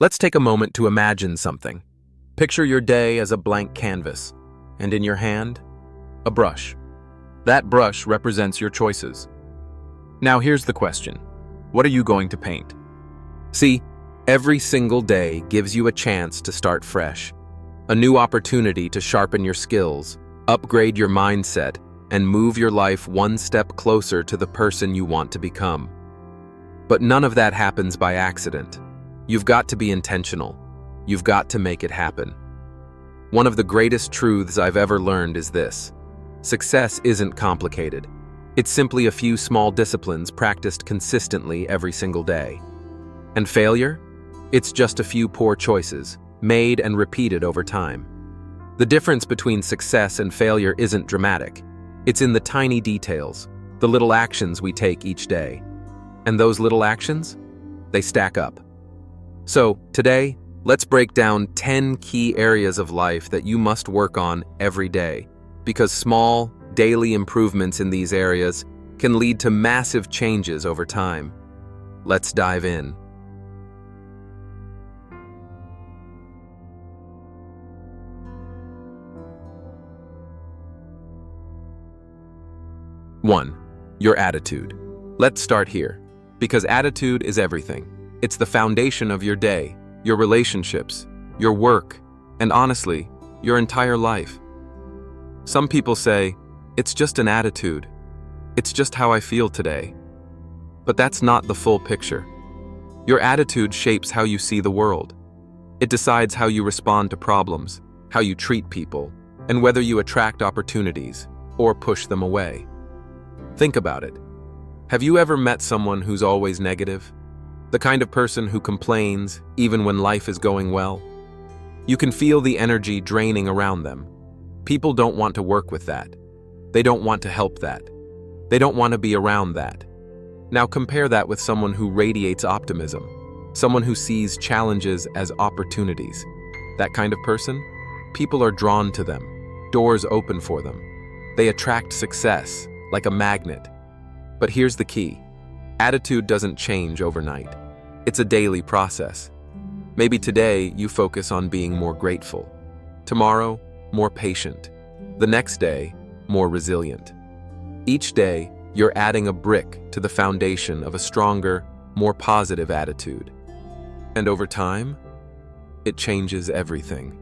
Let's take a moment to imagine something. Picture your day as a blank canvas, and in your hand, a brush. That brush represents your choices. Now here's the question. What are you going to paint? See, every single day gives you a chance to start fresh. A new opportunity to sharpen your skills, upgrade your mindset, and move your life one step closer to the person you want to become. But none of that happens by accident. You've got to be intentional. You've got to make it happen. One of the greatest truths I've ever learned is this: success isn't complicated. It's simply a few small disciplines practiced consistently every single day. And failure? It's just a few poor choices, made and repeated over time. The difference between success and failure isn't dramatic. It's in the tiny details, the little actions we take each day. And those little actions? They stack up. So, today, let's break down 10 key areas of life that you must work on every day, because small, daily improvements in these areas can lead to massive changes over time. Let's dive in. One, your attitude. Let's start here, because attitude is everything. It's the foundation of your day, your relationships, your work, and honestly, your entire life. Some people say, it's just an attitude. It's just how I feel today. But that's not the full picture. Your attitude shapes how you see the world. It decides how you respond to problems, how you treat people, and whether you attract opportunities or push them away. Think about it. Have you ever met someone who's always negative? The kind of person who complains even when life is going well? You can feel the energy draining around them. People don't want to work with that. They don't want to help that. They don't want to be around that. Now compare that with someone who radiates optimism, someone who sees challenges as opportunities. That kind of person? People are drawn to them. Doors open for them. They attract success, like a magnet. But here's the key. Attitude doesn't change overnight. It's a daily process. Maybe today you focus on being more grateful. Tomorrow, more patient. The next day, more resilient. Each day, you're adding a brick to the foundation of a stronger, more positive attitude. And over time, it changes everything.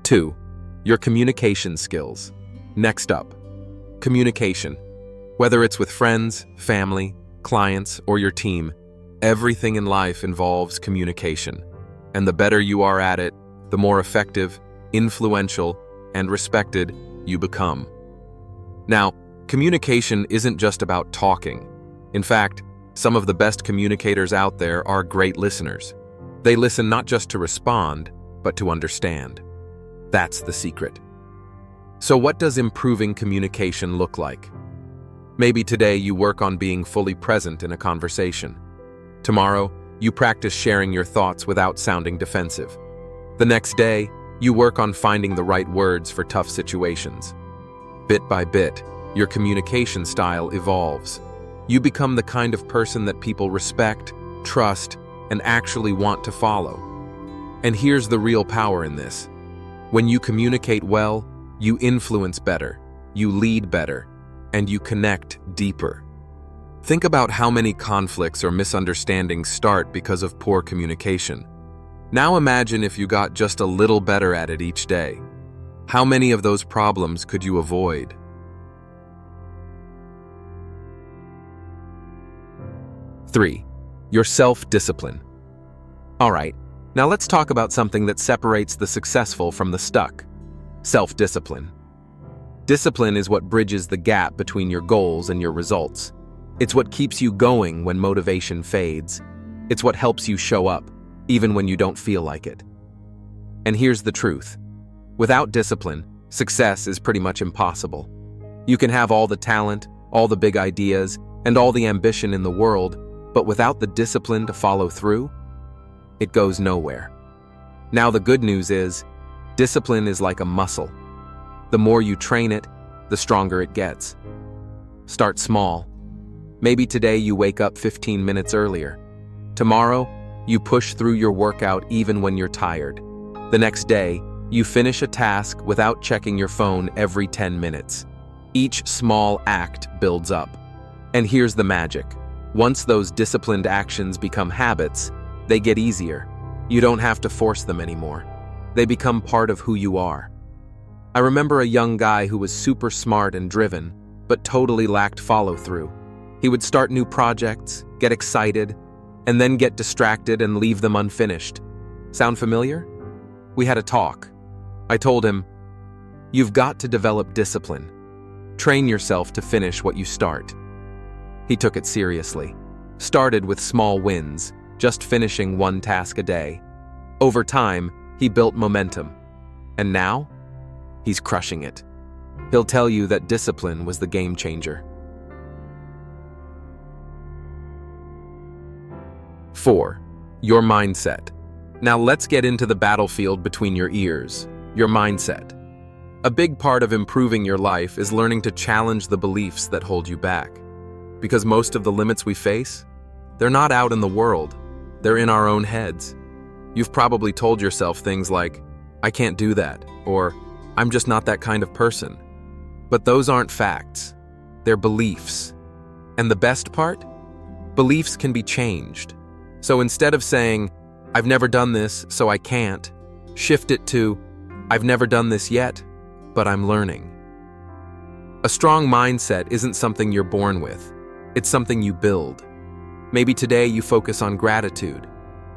Two, your communication skills. Next up, communication. Whether it's with friends, family, clients, or your team, everything in life involves communication. And the better you are at it, the more effective, influential, and respected you become. Now, communication isn't just about talking. In fact, some of the best communicators out there are great listeners. They listen not just to respond, but to understand. That's the secret. So what does improving communication look like? Maybe today you work on being fully present in a conversation. Tomorrow, you practice sharing your thoughts without sounding defensive. The next day, you work on finding the right words for tough situations. Bit by bit, your communication style evolves. You become the kind of person that people respect, trust, and actually want to follow. And here's the real power in this. When you communicate well, you influence better, you lead better, and you connect deeper. Think about how many conflicts or misunderstandings start because of poor communication. Now imagine if you got just a little better at it each day. How many of those problems could you avoid? Three, your self-discipline. All right, now let's talk about something that separates the successful from the stuck. Self-discipline. Discipline is what bridges the gap between your goals and your results. It's what keeps you going when motivation fades. It's what helps you show up, even when you don't feel like it. And here's the truth. Without discipline, success is pretty much impossible. You can have all the talent, all the big ideas, and all the ambition in the world, but without the discipline to follow through, it goes nowhere. Now the good news is, discipline is like a muscle. The more you train it, the stronger it gets. Start small. Maybe today you wake up 15 minutes earlier. Tomorrow, you push through your workout even when you're tired. The next day, you finish a task without checking your phone every 10 minutes. Each small act builds up. And here's the magic. Once those disciplined actions become habits, they get easier. You don't have to force them anymore. They become part of who you are. I remember a young guy who was super smart and driven, but totally lacked follow-through. He would start new projects, get excited, and then get distracted and leave them unfinished. Sound familiar? We had a talk. I told him, "You've got to develop discipline. Train yourself to finish what you start." He took it seriously. Started with small wins, just finishing one task a day. Over time, he built momentum. And now, he's crushing it. He'll tell you that discipline was the game changer. 4. Your mindset. Now let's get into the battlefield between your ears, your mindset. A big part of improving your life is learning to challenge the beliefs that hold you back. Because most of the limits we face, they're not out in the world, they're in our own heads. You've probably told yourself things like, "I can't do that," or "I'm just not that kind of person." But those aren't facts, they're beliefs. And the best part? Beliefs can be changed. So instead of saying, "I've never done this, so I can't," shift it to, "I've never done this yet, but I'm learning." A strong mindset isn't something you're born with. It's something you build. Maybe today you focus on gratitude.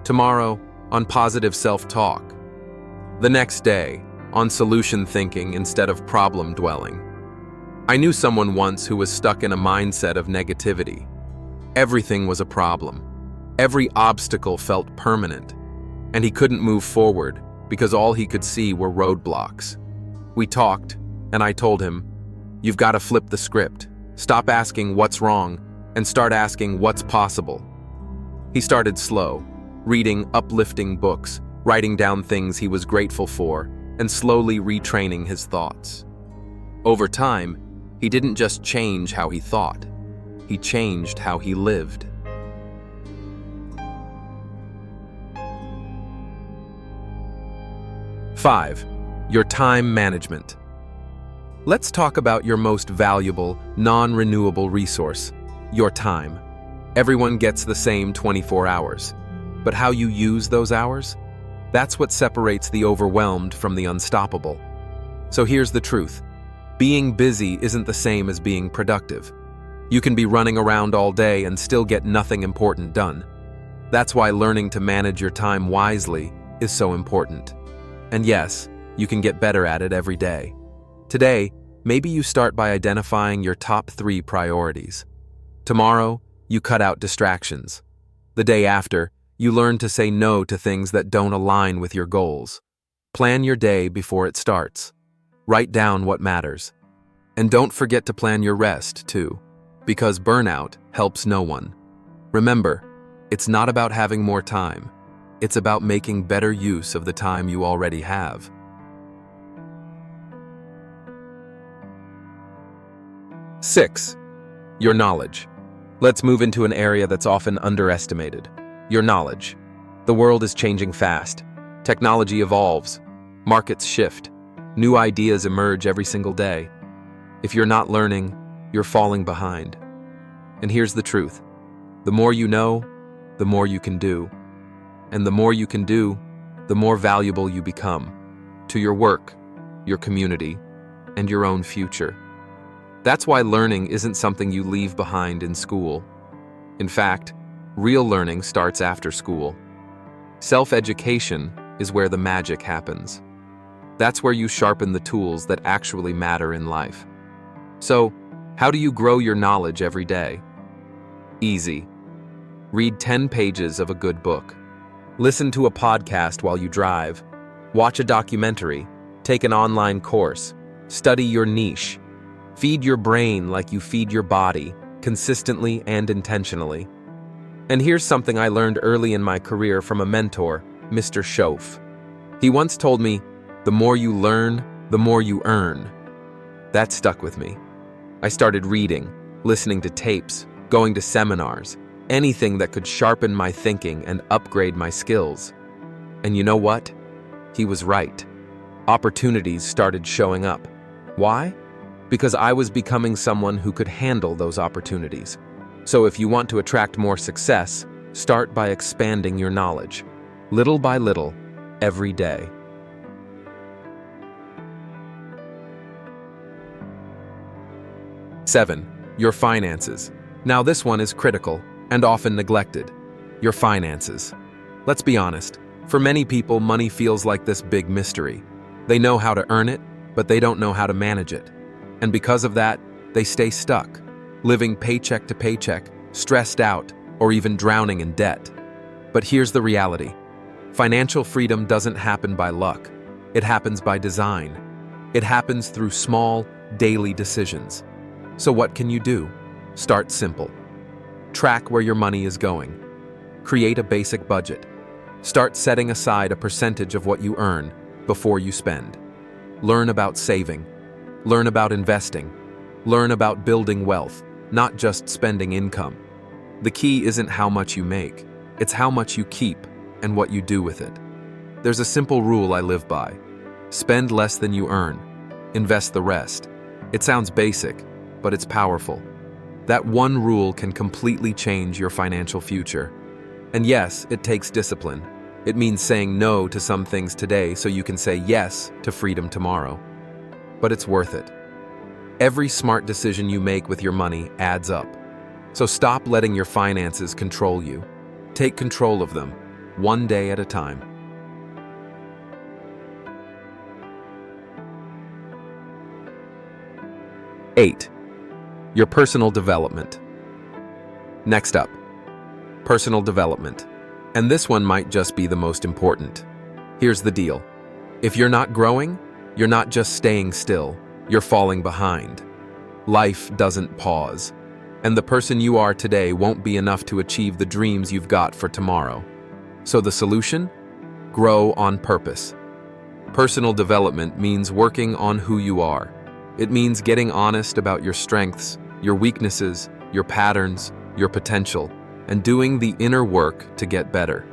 Tomorrow, on positive self-talk. The next day, on solution thinking instead of problem dwelling. I knew someone once who was stuck in a mindset of negativity. Everything was a problem. Every obstacle felt permanent, and he couldn't move forward because all he could see were roadblocks. We talked, and I told him, "You've got to flip the script. Stop asking what's wrong and start asking what's possible." He started slow, reading uplifting books, writing down things he was grateful for, and slowly retraining his thoughts. Over time, he didn't just change how he thought, he changed how he lived. 5. Your time management. Let's talk about your most valuable, non-renewable resource, your time. Everyone gets the same 24 hours. But how you use those hours? That's what separates the overwhelmed from the unstoppable. So here's the truth. Being busy isn't the same as being productive. You can be running around all day and still get nothing important done. That's why learning to manage your time wisely is so important. And yes, you can get better at it every day. Today, maybe you start by identifying your top 3 priorities. Tomorrow, you cut out distractions. The day after, you learn to say no to things that don't align with your goals. Plan your day before it starts. Write down what matters. And don't forget to plan your rest, too, because burnout helps no one. Remember, it's not about having more time. It's about making better use of the time you already have. 6. Your knowledge. Let's move into an area that's often underestimated. Your knowledge. The world is changing fast. Technology evolves. Markets shift. New ideas emerge every single day. If you're not learning, you're falling behind. And here's the truth. The more you know, the more you can do. And the more you can do, the more valuable you become to your work, your community, and your own future. That's why learning isn't something you leave behind in school. In fact, real learning starts after school. Self-education is where the magic happens. That's where you sharpen the tools that actually matter in life. So, how do you grow your knowledge every day? Easy. Read 10 pages of a good book. Listen to a podcast while you drive. Watch a documentary. Take an online course. Study your niche. Feed your brain like you feed your body, consistently and intentionally. And here's something I learned early in my career from a mentor, Mr. Schoaf. He once told me, "The more you learn, the more you earn." That stuck with me. I started reading, listening to tapes, going to seminars, anything that could sharpen my thinking and upgrade my skills. And you know what? He was right. Opportunities started showing up. Why? Because I was becoming someone who could handle those opportunities. So if you want to attract more success, start by expanding your knowledge, little by little, every day. Seven, your finances. Now this one is critical and often neglected. Your finances. Let's be honest, for many people, money feels like this big mystery. They know how to earn it, but they don't know how to manage it. And because of that, they stay stuck, living paycheck to paycheck, stressed out, or even drowning in debt. But here's the reality. Financial freedom doesn't happen by luck. It happens by design. It happens through small, daily decisions. So what can you do? Start simple. Track where your money is going. Create a basic budget. Start setting aside a percentage of what you earn before you spend. Learn about saving. Learn about investing. Learn about building wealth, not just spending income. The key isn't how much you make, it's how much you keep and what you do with it. There's a simple rule I live by. Spend less than you earn. Invest the rest. It sounds basic, but it's powerful. That one rule can completely change your financial future. And yes, it takes discipline. It means saying no to some things today so you can say yes to freedom tomorrow. But it's worth it. Every smart decision you make with your money adds up. So stop letting your finances control you. Take control of them, one day at a time. 8. Your personal development. Next up, personal development. And this one might just be the most important. Here's the deal. If you're not growing, you're not just staying still, you're falling behind. Life doesn't pause, and the person you are today won't be enough to achieve the dreams you've got for tomorrow. So the solution? Grow on purpose. Personal development means working on who you are. It means getting honest about your strengths, your weaknesses, your patterns, your potential, and doing the inner work to get better.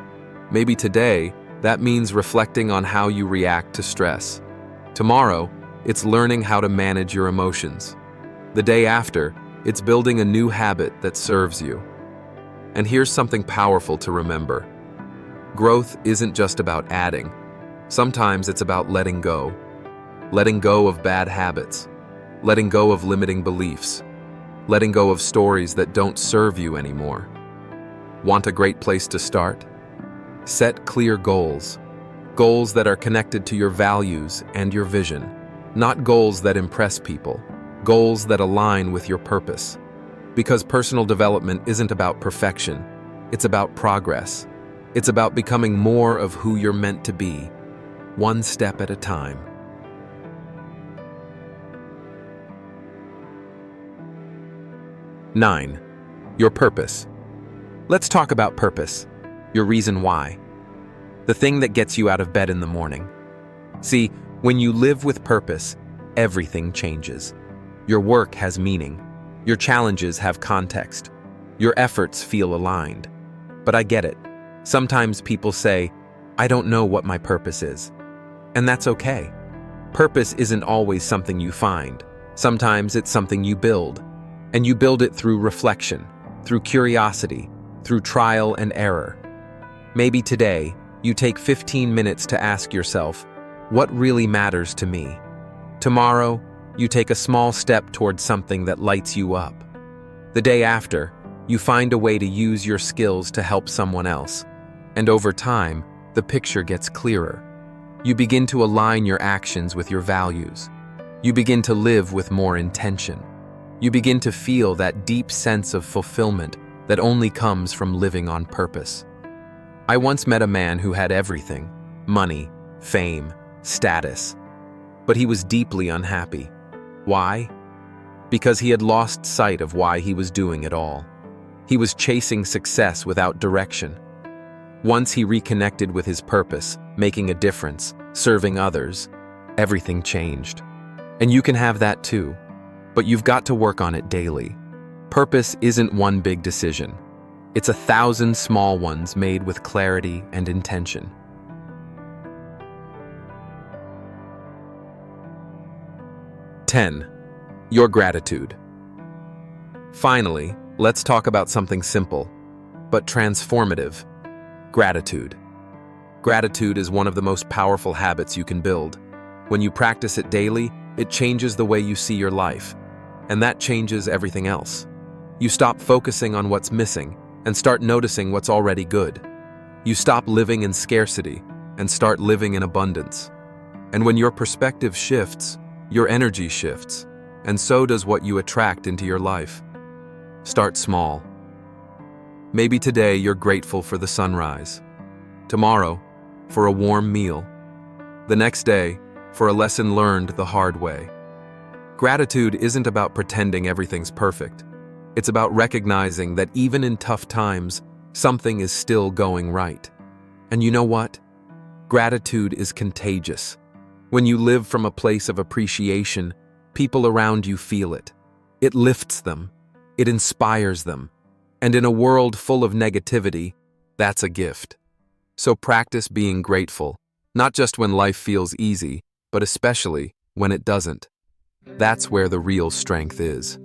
Maybe today, that means reflecting on how you react to stress. Tomorrow, it's learning how to manage your emotions. The day after, it's building a new habit that serves you. And here's something powerful to remember. Growth isn't just about adding. Sometimes it's about letting go. Letting go of bad habits. Letting go of limiting beliefs. Letting go of stories that don't serve you anymore. Want a great place to start? Set clear goals. Goals that are connected to your values and your vision. Not goals that impress people. Goals that align with your purpose. Because personal development isn't about perfection. It's about progress. It's about becoming more of who you're meant to be, one step at a time. 9. Your purpose. Let's talk about purpose, your reason why. The thing that gets you out of bed in the morning. See, when you live with purpose, everything changes. Your work has meaning. Your challenges have context. Your efforts feel aligned. But I get it. Sometimes people say, I don't know what my purpose is. And that's okay. Purpose isn't always something you find. Sometimes it's something you build. And you build it through reflection, through curiosity, through trial and error. Maybe today, you take 15 minutes to ask yourself, what really matters to me? Tomorrow, you take a small step towards something that lights you up. The day after, you find a way to use your skills to help someone else. And over time, the picture gets clearer. You begin to align your actions with your values. You begin to live with more intention. You begin to feel that deep sense of fulfillment that only comes from living on purpose. I once met a man who had everything: money, fame, status. But he was deeply unhappy. Why? Because he had lost sight of why he was doing it all. He was chasing success without direction. Once he reconnected with his purpose, making a difference, serving others, everything changed. And you can have that too, but you've got to work on it daily. Purpose isn't one big decision. It's 1,000 small ones made with clarity and intention. 10. Your gratitude. Finally, let's talk about something simple, but transformative. Gratitude. Gratitude is one of the most powerful habits you can build. When you practice it daily, it changes the way you see your life, and that changes everything else. You stop focusing on what's missing and start noticing what's already good. You stop living in scarcity and start living in abundance. And when your perspective shifts, your energy shifts, and so does what you attract into your life. Start small. Maybe today you're grateful for the sunrise. Tomorrow, for a warm meal. The next day, for a lesson learned the hard way. Gratitude isn't about pretending everything's perfect. It's about recognizing that even in tough times, something is still going right. And you know what? Gratitude is contagious. When you live from a place of appreciation, people around you feel it. It lifts them. It inspires them. And in a world full of negativity, that's a gift. So practice being grateful, not just when life feels easy, but especially when it doesn't. That's where the real strength is.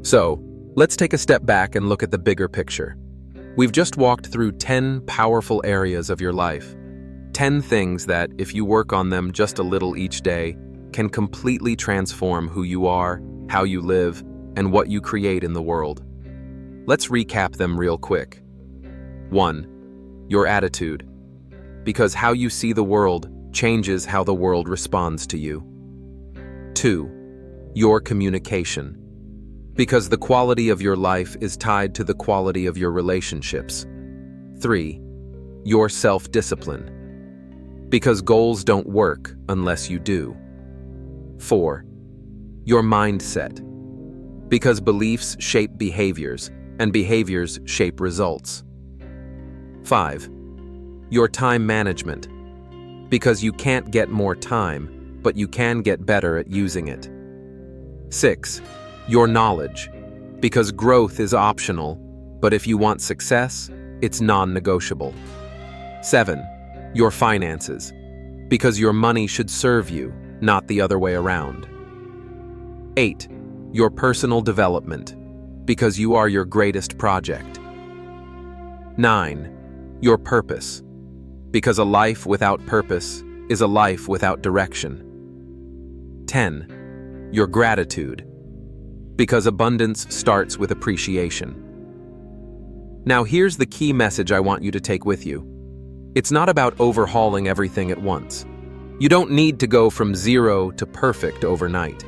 So, let's take a step back and look at the bigger picture. We've just walked through 10 powerful areas of your life. 10 things that, if you work on them just a little each day, can completely transform who you are, how you live, and what you create in the world. Let's recap them real quick. 1. Your attitude. Because how you see the world changes how the world responds to you. 2. Your communication. Because the quality of your life is tied to the quality of your relationships. 3. Your self-discipline. Because goals don't work unless you do. 4. Your mindset. Because beliefs shape behaviors, and behaviors shape results. 5. Your time management. Because you can't get more time, but you can get better at using it. 6. Your knowledge. Because growth is optional, but if you want success, it's non-negotiable. 7. Your finances. Because your money should serve you, not the other way around. 8. Your personal development. Because you are your greatest project. 9. Your purpose. Because a life without purpose is a life without direction. 10. Your gratitude. Because abundance starts with appreciation. Now here's the key message I want you to take with you. It's not about overhauling everything at once. You don't need to go from 0 to perfect overnight.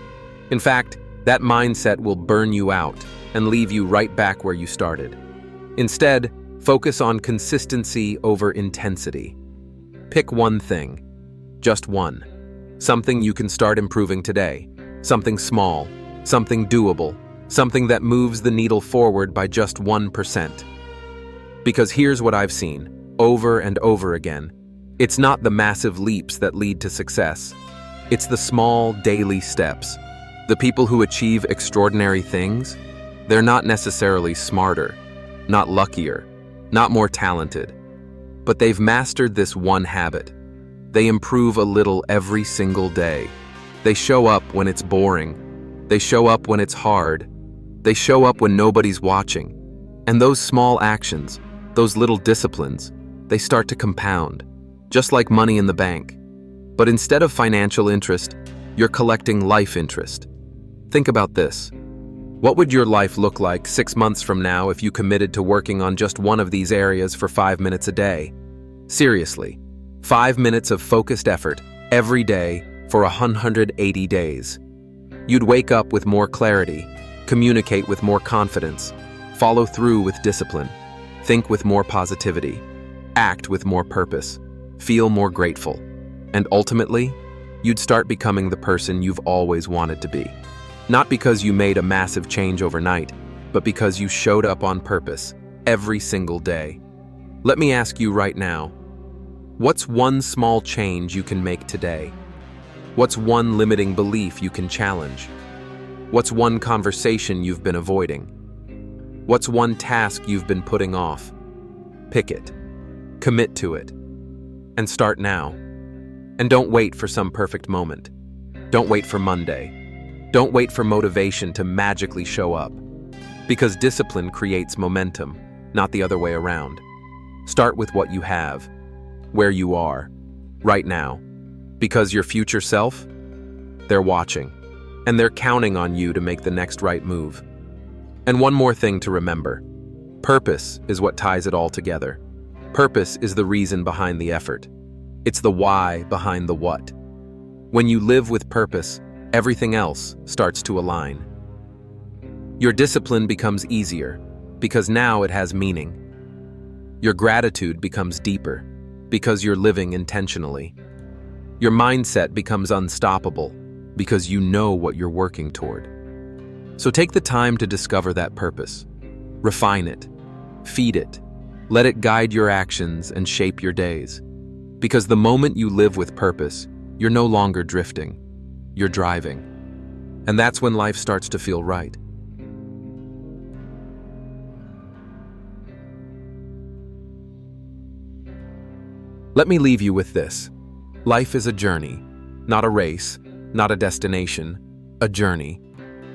In fact, that mindset will burn you out and leave you right back where you started. Instead, focus on consistency over intensity. Pick one thing, just one. Something you can start improving today. Something small, something doable, something that moves the needle forward by just 1%. Because here's what I've seen, over and over again. It's not the massive leaps that lead to success. It's the small, daily steps. The people who achieve extraordinary things, they're not necessarily smarter, not luckier, not more talented, but they've mastered this one habit. They improve a little every single day. They show up when it's boring. They show up when it's hard. They show up when nobody's watching. And those small actions, those little disciplines, they start to compound, just like money in the bank. But instead of financial interest, you're collecting life interest. Think about this. What would your life look like 6 months from now if you committed to working on just one of these areas for 5 minutes a day? Seriously, 5 minutes of focused effort every day for 180 days. You'd wake up with more clarity, communicate with more confidence, follow through with discipline, think with more positivity, act with more purpose, feel more grateful, and ultimately, you'd start becoming the person you've always wanted to be. Not because you made a massive change overnight, but because you showed up on purpose every single day. Let me ask you right now, What's one small change you can make today? What's one limiting belief you can challenge? What's one conversation you've been avoiding? What's one task you've been putting off? Pick it, commit to it, and start now. And don't wait for some perfect moment. Don't wait for Monday. Don't wait for motivation to magically show up. Because discipline creates momentum, not the other way around. Start with what you have, where you are, right now. Because your future self, they're watching, and they're counting on you to make the next right move. And one more thing to remember. Purpose is what ties it all together. Purpose is the reason behind the effort. It's the why behind the what. When you live with purpose, everything else starts to align. Your discipline becomes easier because now it has meaning. Your gratitude becomes deeper because you're living intentionally. Your mindset becomes unstoppable because you know what you're working toward. So take the time to discover that purpose. Refine it. Feed it. Let it guide your actions and shape your days. Because the moment you live with purpose, you're no longer drifting. You're driving. And that's when life starts to feel right. Let me leave you with this. Life is a journey, not a race, not a destination, a journey.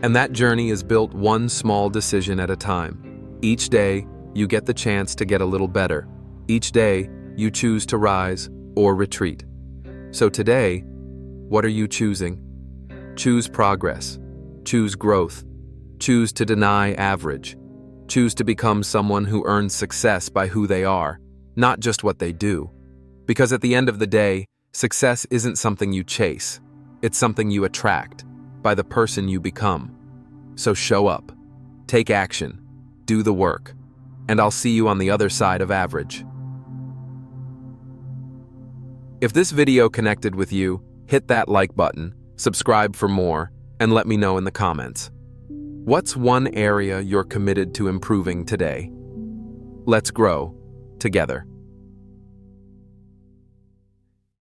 And that journey is built one small decision at a time. Each day, you get the chance to get a little better. Each day, you choose to rise or retreat. So today, what are you choosing? Choose progress. Choose growth. Choose to deny average. Choose to become someone who earns success by who they are, not just what they do. Because at the end of the day, success isn't something you chase. It's something you attract by the person you become. So show up, take action, do the work, and I'll see you on the other side of average. If this video connected with you, hit that like button, subscribe for more, and let me know in the comments. What's one area you're committed to improving today? Let's grow together.